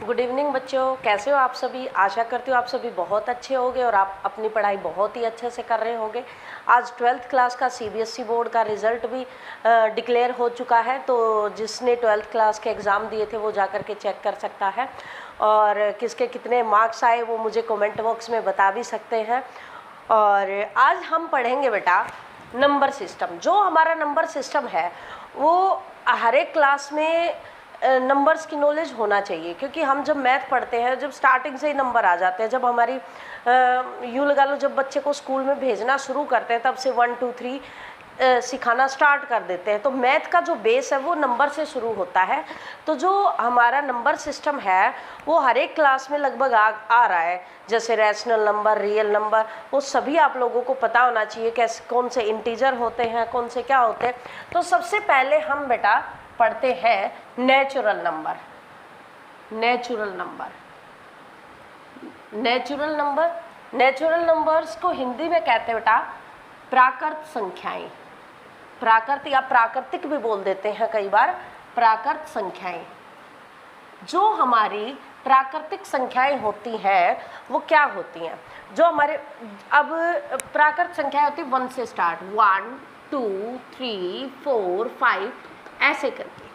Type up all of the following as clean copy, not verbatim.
Good evening बच्चों, कैसे हो आप सभी। आशा करती हूँ आप सभी बहुत अच्छे होंगे और आप अपनी पढ़ाई बहुत ही अच्छे से कर रहे होंगे। आज 12th क्लास का सीबीएसई बोर्ड का रिज़ल्ट भी डिक्लेयर हो चुका है, तो जिसने 12th क्लास के एग्ज़ाम दिए थे वो जा कर के चेक कर सकता है और किसके कितने मार्क्स आए वो मुझे कमेंट बॉक्स में बता भी सकते हैं। और आज हम पढ़ेंगे बेटा नंबर सिस्टम। जो हमारा नंबर सिस्टम है वो हर एक क्लास में नंबर्स की नॉलेज होना चाहिए, क्योंकि हम जब मैथ पढ़ते हैं जब स्टार्टिंग से ही नंबर आ जाते हैं। जब हमारी यूँ लगा लो जब बच्चे को स्कूल में भेजना शुरू करते हैं तब से 1 2 3 सिखाना स्टार्ट कर देते हैं। तो मैथ का जो बेस है वो नंबर से शुरू होता है। तो जो हमारा नंबर सिस्टम है वो हर एक क्लास में लगभग आ रहा है, जैसे रैशनल नंबर, रियल नंबर, वो सभी आप लोगों को पता होना चाहिए कैसे कौन से इंटीजर होते हैं, कौन से क्या होते हैं। तो सबसे पहले हम बेटा पढ़ते हैं natural number. Natural number, natural number, natural numbers को हिंदी में कहते हैं बेटा प्राकृत संख्याएं। प्राकृत या प्राकृतिक भी बोल देते हैं कई बार, प्राकृत संख्याएं। जो हमारी प्राकृतिक संख्याएं होती हैं वो क्या होती हैं? जो हमारे अब प्राकृत संख्याएं होती 1 से स्टार्ट, 1 2 3 4 5 ऐसे करके।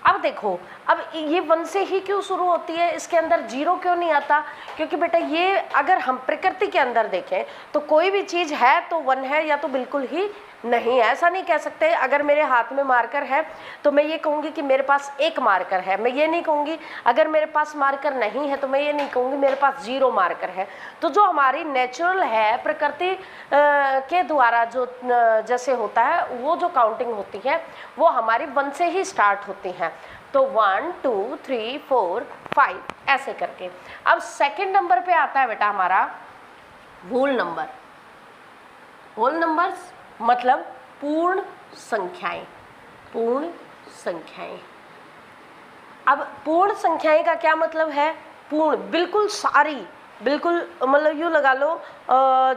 अब देखो, अब ये 1 से ही क्यों शुरू होती है, इसके अंदर 0 क्यों नहीं आता? क्योंकि बेटा ये अगर हम प्रकृति के अंदर देखें तो कोई भी चीज़ है तो 1 है या तो बिल्कुल ही नहीं है। ऐसा नहीं कह सकते अगर मेरे हाथ में मार्कर है तो मैं ये कहूँगी कि मेरे पास एक मार्कर है। मैं ये नहीं कहूँगी अगर मेरे पास मार्कर नहीं है तो मैं ये नहीं कहूँगी मेरे पास 0 मार्कर है। तो जो हमारी नेचुरल है, प्रकृति के द्वारा जो जैसे होता है वो जो काउंटिंग होती है वो हमारी 1 से ही स्टार्ट होती हैं। तो 1 2 3 4 5 ऐसे करके। अब सेकंड नंबर पे आता है बेटा हमारा होल नंबर। होल नंबर्स मतलब पूर्ण संख्याएं। पूर्ण संख्याएं। अब पूर्ण संख्याएं का क्या मतलब है? पूर्ण, बिल्कुल सारी, बिल्कुल मतलब यूँ लगा लो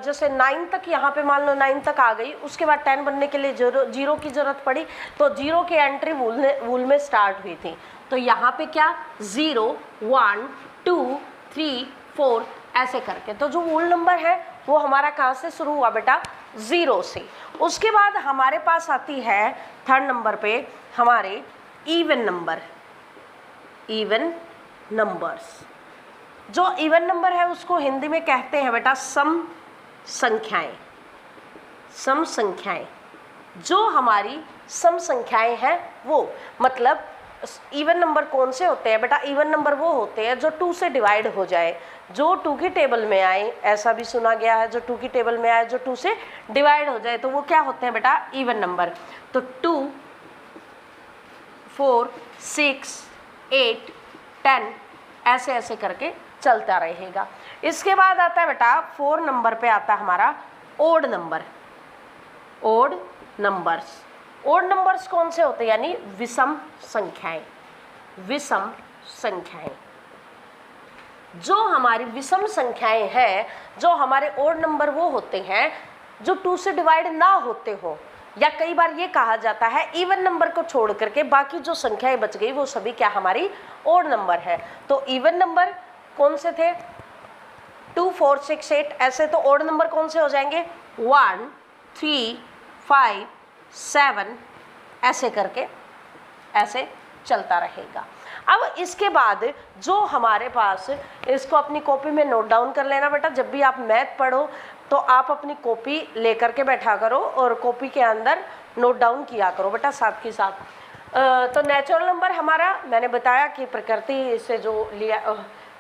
जैसे 9 तक, यहाँ पे मान लो 9 तक आ गई, उसके बाद 10 बनने के लिए 0 की ज़रूरत पड़ी तो 0 की एंट्री वूल में स्टार्ट हुई थी। तो यहाँ पे क्या 0 1 2 3 4 ऐसे करके। तो जो वूल नंबर है वो हमारा कहाँ से शुरू हुआ बेटा? 0 से। उसके बाद हमारे पास आती है थर्ड नंबर पे हमारे इवन नंबर। इवन नंबर्स, जो इवन नंबर है उसको हिंदी में कहते हैं बेटा सम संख्याएं। सम संख्याएं, जो हमारी सम संख्याएं हैं वो मतलब इवन नंबर कौन से होते हैं बेटा? इवन नंबर वो होते हैं जो 2 से डिवाइड हो जाए, जो 2 की टेबल में आए। ऐसा भी सुना गया है जो 2 की टेबल में आए, जो 2 से डिवाइड हो जाए, तो वो क्या होते हैं बेटा? Even number. तो 2 4 6 8 10 ऐसे ऐसे करके चलता रहेगा। इसके बाद आता है बेटा 4 नंबर पे आता है हमारा odd number. Odd numbers. Odd numbers कौन से होते हैं? यानी विषम संख्याएं। विषम संख्याएं, जो हमारी विषम संख्याएं हैं, जो हमारे ओड नंबर वो होते हैं जो 2 से डिवाइड ना होते हो, या कई बार ये कहा जाता है इवन नंबर को छोड़ करके बाकी जो संख्याएं बच गई वो सभी क्या हमारी ओड नंबर है। तो इवन नंबर कौन से थे? 2 4 6 8 ऐसे। तो ओड नंबर कौन से हो जाएंगे? 1 3 5 7 ऐसे करके ऐसे चलता रहेगा। अब इसके बाद जो हमारे पास, इसको अपनी कॉपी में नोट डाउन कर लेना बेटा। जब भी आप मैथ पढ़ो तो आप अपनी कॉपी लेकर के बैठा करो और कॉपी के अंदर नोट डाउन किया करो बेटा साथ के साथ। तो नेचुरल नंबर हमारा मैंने बताया कि प्रकृति से जो लिया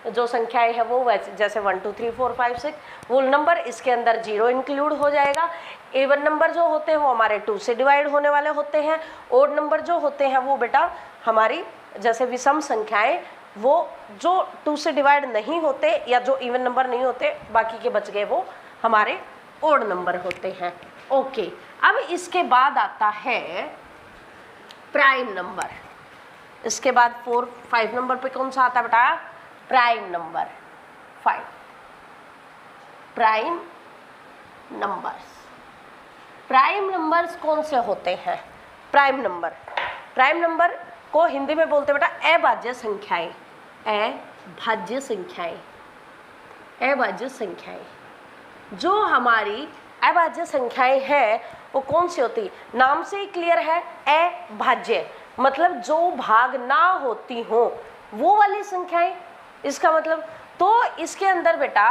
जो संख्याएं हैं वो वैसे जैसे 1 2 3 4 5 6। वोल नंबर, इसके अंदर 0 इंक्लूड हो जाएगा। इवन नंबर जो होते हैं वो हमारे 2 से डिवाइड होने वाले होते हैं। ओड नंबर जो होते हैं वो बेटा हमारी जैसे विषम संख्याएं, वो जो 2 से डिवाइड नहीं होते या जो इवन नंबर नहीं होते, बाकी के बच गए वो हमारे ओड नंबर होते हैं। ओके, अब इसके बाद आता है प्राइम नंबर। इसके बाद 4 5 नंबर पे कौन सा आता है बेटा? Prime number 5। Prime numbers. Prime numbers कौन से होते हैं? प्राइम नंबर, प्राइम नंबर को हिंदी में बोलते हैं बेटा अभाज्य संख्याएं। भाज्य संख्याएं, अभाज्य संख्याएं। जो हमारी अभाज्य संख्याएं हैं वो कौन सी होती, नाम से ही क्लियर है, अभाज्य मतलब जो भाग ना होती हो वो वाली संख्याएं, इसका मतलब। तो इसके अंदर बेटा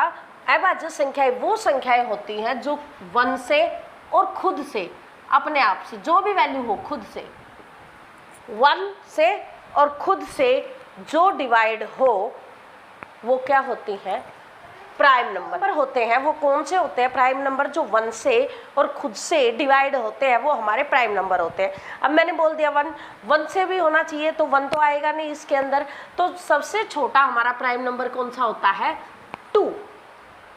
अभाज्य संख्याएं वो संख्याएं होती हैं जो 1 से और खुद से, अपने आप से जो भी वैल्यू हो खुद से, 1 से और खुद से जो डिवाइड हो वो क्या होती हैं, प्राइम नंबर होते हैं। वो कौन से होते हैं प्राइम नंबर, जो 1 से और खुद से डिवाइड होते हैं वो हमारे प्राइम नंबर होते हैं। अब मैंने बोल दिया 1 से भी होना चाहिए, तो 1 तो आएगा नहीं इसके अंदर, तो सबसे छोटा हमारा प्राइम नंबर कौन सा होता है, 2।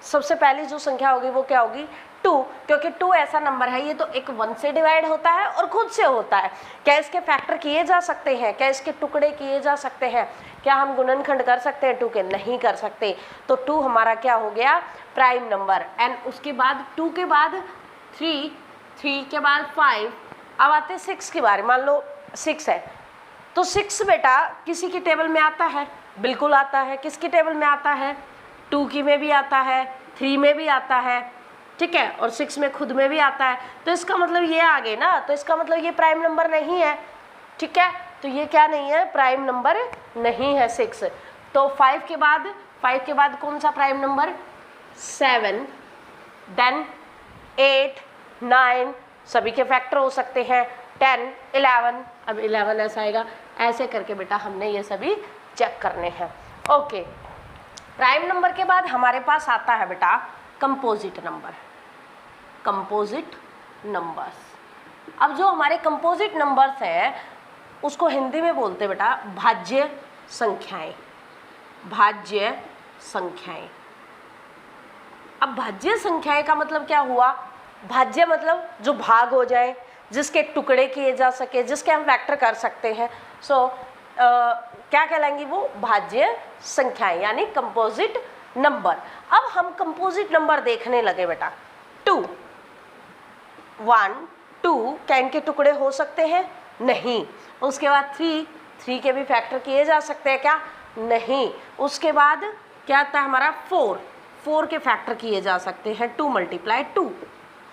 सबसे पहली जो संख्या होगी वो क्या होगी, 2, क्योंकि 2 ऐसा नंबर है, ये तो एक 1 से डिवाइड होता है और खुद से होता है। क्या इसके फैक्टर किए जा सकते हैं, क्या इसके टुकड़े किए जा सकते हैं, क्या हम गुणनखंड कर सकते हैं 2 के, नहीं कर सकते। तो 2 हमारा क्या हो गया, प्राइम नंबर। एंड उसके बाद 2 के बाद 3, 3 के बाद 5, अब आते हैं 6 के बारे। मान लो 6 है, तो 6 बेटा किसी की टेबल में आता है, बिल्कुल आता है। किसकी टेबल में आता है, 2 की में भी आता है, 3 में भी आता है, ठीक है, और 6 में खुद में भी आता है। तो इसका मतलब ये आ गए ना, तो इसका मतलब ये प्राइम नंबर नहीं है, ठीक है। तो ये क्या नहीं है, प्राइम नंबर नहीं है 6। तो 5 के बाद कौन सा प्राइम नंबर, 7, देन 8, 9, सभी के फैक्टर हो सकते हैं, 10, 11, अब 11 ऐसा आएगा। ऐसे करके बेटा हमने ये सभी चेक करने हैं। ओके, प्राइम नंबर के बाद हमारे पास आता है बेटा कंपोजिट नंबर, कंपोजिट नंबर्स। अब जो हमारे कंपोजिट नंबर्स हैं उसको हिंदी में बोलते हैं बेटा भाज्य संख्याएं, भाज्य संख्याएं। अब भाज्य संख्याएं का मतलब क्या हुआ, भाज्य मतलब जो भाग हो जाए, जिसके टुकड़े किए जा सके, जिसके हम फैक्टर कर सकते हैं। सो क्या कहलाएंगी वो, भाज्य संख्याएं, यानी कंपोजिट नंबर। अब हम कंपोजिट नंबर देखने लगे बेटा, 2, 1, 2 क्या इनके टुकड़े हो सकते हैं, नहीं। उसके बाद 3 के भी फैक्टर किए जा सकते हैं क्या, नहीं। उसके बाद क्या आता है हमारा 4 के फैक्टर किए जा सकते हैं, 2 × 2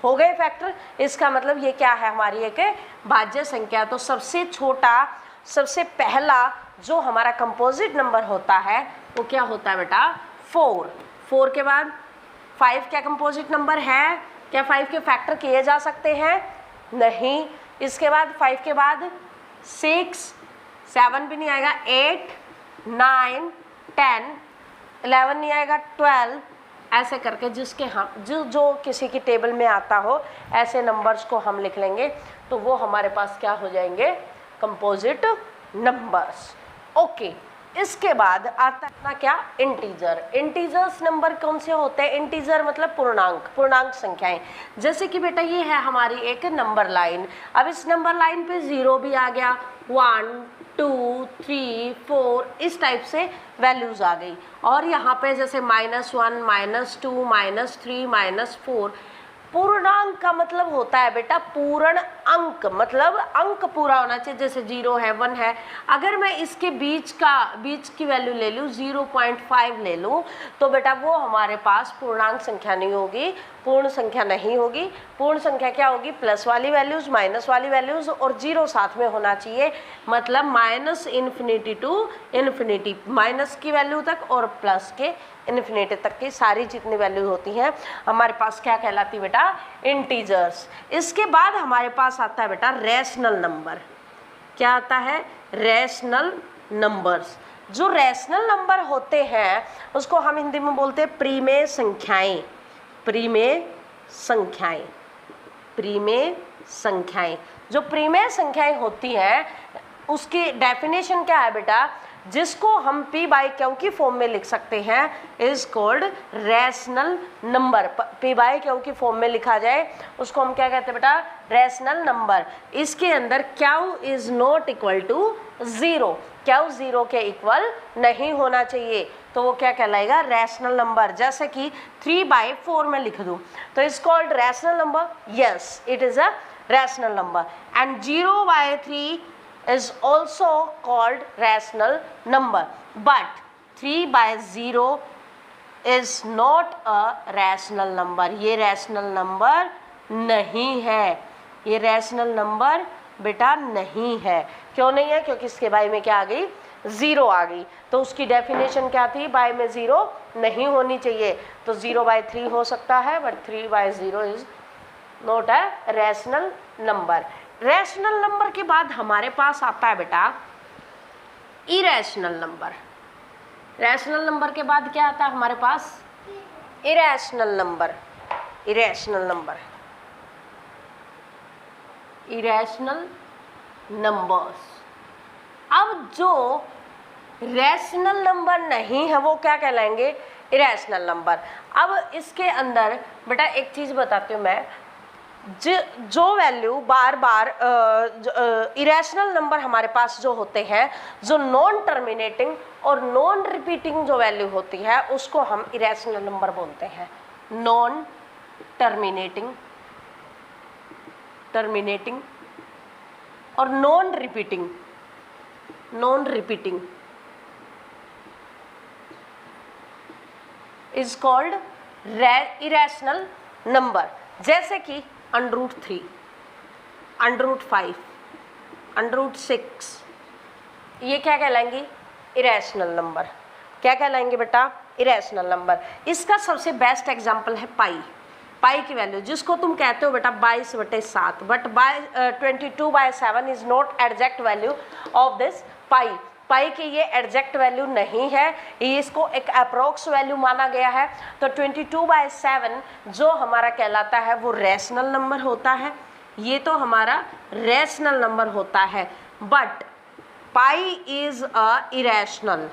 हो गए फैक्टर। इसका मतलब ये क्या है, हमारी एक भाज्य संख्या। तो सबसे छोटा, सबसे पहला जो हमारा कंपोजिट नंबर होता है वो क्या होता है बेटा, 4 के बाद 5 क्या कंपोजिट नंबर है, क्या 5 के फैक्टर किए जा सकते हैं, नहीं। इसके बाद 5 के बाद 6, 7 भी नहीं आएगा, 8, 9, 10, 11 नहीं आएगा, 12, ऐसे करके जिसके हम जो किसी की टेबल में आता हो ऐसे नंबर्स को हम लिख लेंगे, तो वो हमारे पास क्या हो जाएंगे, कंपोजिट नंबर्स। ओके, इसके बाद आता है ना क्या, इंटीजर। इंटीजर्स नंबर कौन से होते हैं, इंटीजर मतलब पूर्णांक, पूर्णांक संख्याएं। जैसे कि बेटा ये है हमारी एक नंबर लाइन, अब इस नंबर लाइन पे 0 भी आ गया, 1, 2, 3, 4 इस टाइप से वैल्यूज आ गई। और यहाँ पे जैसे -1, -2, -3, -4, पूर्णांक का मतलब होता है बेटा पूर्ण अंक, मतलब अंक पूरा होना चाहिए। जैसे 0 है, 1 है, अगर मैं इसके बीच की वैल्यू ले लूँ, 0.5 ले लूँ, तो बेटा वो हमारे पास पूर्णांक संख्या नहीं होगी, पूर्ण संख्या नहीं होगी। पूर्ण संख्या क्या होगी, प्लस वाली वैल्यूज, माइनस वाली वैल्यूज और 0 साथ में होना चाहिए, मतलब -∞ टू इन्फिनिटी, माइनस की वैल्यू तक और प्लस के इन्फिनिटी तक की सारी जितनी वैल्यू होती हैं हमारे पास क्या कहलाती है बेटा, इंटीजर्स। इसके बाद हमारे पास आता है बेटा रैशनल नंबर। क्या आता है, रैशनल नंबर्स। जो रैशनल नंबर होते हैं उसको हम हिंदी में बोलते हैं प्रीमेय संख्याएं, प्रीमेय संख्याएं, प्रीमेय संख्याएं। जो प्रीमेय संख्याएं होती हैं उसकी डेफिनेशन क्या है बेटा, जिसको हम p/q की फॉर्म में लिख सकते हैं, is called rational number. p/q की फॉर्म में लिखा जाए उसको हम क्या कहते हैं बेटा, रैशनल नंबर। इसके अंदर q is not equal to 0, q 0 के इक्वल नहीं होना चाहिए, तो वो क्या कहलाएगा, रैशनल नंबर। जैसे कि 3/4 में लिख दूं तो is called rational number, yes it is a rational number. And 0/3 is also called rational number, but 3/0 is not a rational number. ये रैशनल नंबर नहीं है, ये रैशनल नंबर बेटा नहीं है। क्यों नहीं है? क्योंकि इसके बाय में क्या आ गई? 0 आ गई। तो उसकी डेफिनेशन क्या थी? बाय में 0 नहीं होनी चाहिए। तो 0/3 हो सकता है, but 3/0 is not a rational number. Rational number के बाद हमारे पास आता है बेटा इरैशनल नंबर। रैशनल नंबर के बाद क्या आता है हमारे पास? Irrational number. Irrational number, irrational numbers. अब जो रैशनल नंबर नहीं है वो क्या कहलाएंगे? Irrational number. अब इसके अंदर बेटा एक चीज़ बताती हूँ मैं, जो वैल्यू बार बार इरेशनल नंबर हमारे पास जो होते हैं, जो नॉन टर्मिनेटिंग और नॉन रिपीटिंग जो वैल्यू होती है उसको हम इरेशनल नंबर बोलते हैं। नॉन टर्मिनेटिंग, टर्मिनेटिंग और non repeating, non repeating is called irrational number. जैसे कि √3, √5, √6, ये क्या कहलाएंगी? Irrational number. क्या कहलाएंगे बेटा? Irrational number. इसका सबसे बेस्ट एग्जांपल है पाई। पाई की वैल्यू जिसको तुम कहते हो बेटा 22/7, but 22/7 is not exact value of this pi. Pi की ये एग्जैक्ट वैल्यू नहीं है, ये इसको एक अप्रोक्स वैल्यू माना गया है। तो 22/7 जो हमारा कहलाता है वो रैशनल नंबर होता है। ये तो हमारा रैशनल नंबर होता है, but pi is a irrational.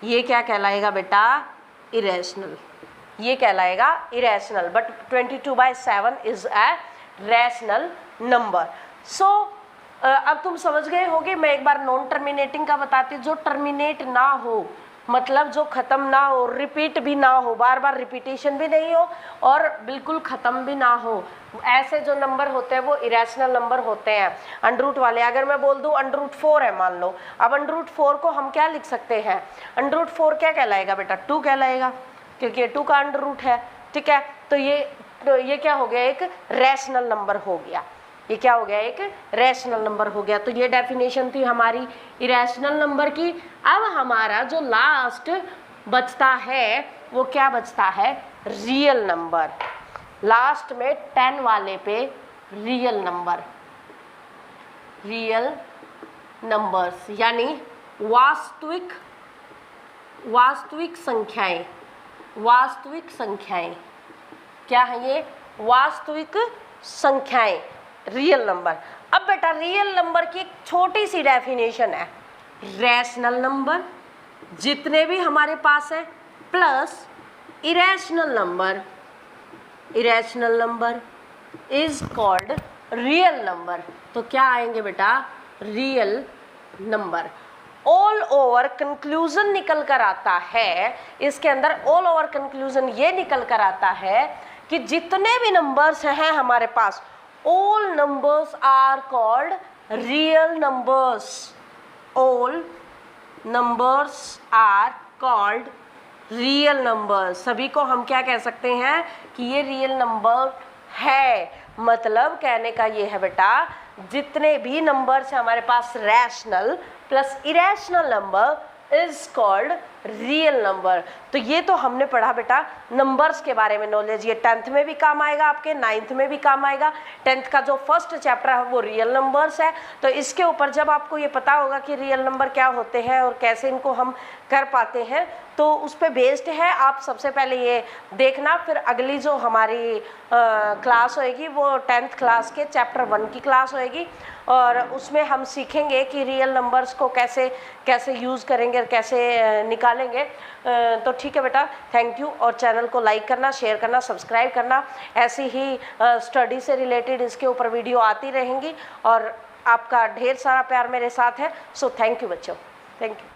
ये क्या कहलाएगा बेटा? इरेशनल। ये कहलाएगा irrational, but 22/7 is a rational number. So अब तुम समझ गए होगे। मैं एक बार नॉन टर्मिनेटिंग का बताती हूँ। जो टर्मिनेट ना हो, मतलब जो ख़त्म ना हो, रिपीट भी ना हो, बार बार रिपीटेशन भी नहीं हो और बिल्कुल ख़त्म भी ना हो, ऐसे जो नंबर होते हैं वो इरेशनल नंबर होते हैं। अंडरूट वाले, अगर मैं बोल दूँ √4 है मान लो, अब √4 को हम क्या लिख सकते हैं? √4 क्या कहलाएगा बेटा? 2 कहलाएगा, क्योंकि ये 2 का अंडर है। ठीक है, तो ये क्या हो गया? एक रैशनल नंबर हो गया। ये क्या हो गया? एक रैशनल नंबर हो गया। तो ये डेफिनेशन थी हमारी इरेशनल नंबर की। अब हमारा जो लास्ट बचता है वो क्या बचता है? Real number. लास्ट में 10 वाले पे रियल नंबर, रियल नंबर्स यानी वास्तविक, वास्तविक संख्याएं। वास्तविक संख्याएं क्या है? ये वास्तविक संख्याएं, रियल नंबर। अब बेटा रियल नंबर की एक छोटी सी डेफिनेशन है। रैशनल नंबर जितने भी हमारे पास है plus irrational number, irrational number is called real number. तो क्या आएंगे बेटा? Real number. All over conclusion निकल कर आता है, इसके अंदर ऑल ओवर कंक्लूजन ये निकल कर आता है कि जितने भी नंबर्स हैं हमारे पास, all numbers are called real numbers. All numbers are called real numbers. सभी को हम क्या कह सकते हैं कि ये रियल नंबर है। मतलब कहने का ये है बेटा, जितने भी नंबर्स हैं हमारे पास rational plus irrational number is called real number. तो ये तो हमने पढ़ा बेटा नंबर्स के बारे में नॉलेज। ये 10th में भी काम आएगा, आपके 9th में भी काम आएगा। 10th का जो फर्स्ट चैप्टर है वो रियल नंबर्स है। तो इसके ऊपर जब आपको ये पता होगा कि रियल नंबर क्या होते हैं और कैसे इनको हम कर पाते हैं, तो उस पर बेस्ड है। आप सबसे पहले ये देखना, फिर अगली जो हमारी क्लास होएगी वो 10th क्लास के चैप्टर 1 की क्लास होएगी, और उसमें हम सीखेंगे कि रियल नंबर्स को कैसे कैसे यूज़ करेंगे और कैसे निकालेंगे। तो ठीक है बेटा, थैंक यू। और चैनल को लाइक करना, शेयर करना, सब्सक्राइब करना। ऐसी ही स्टडी से रिलेटेड इसके ऊपर वीडियो आती रहेंगी और आपका ढेर सारा प्यार मेरे साथ है। सो थैंक यू बच्चों, थैंक यू।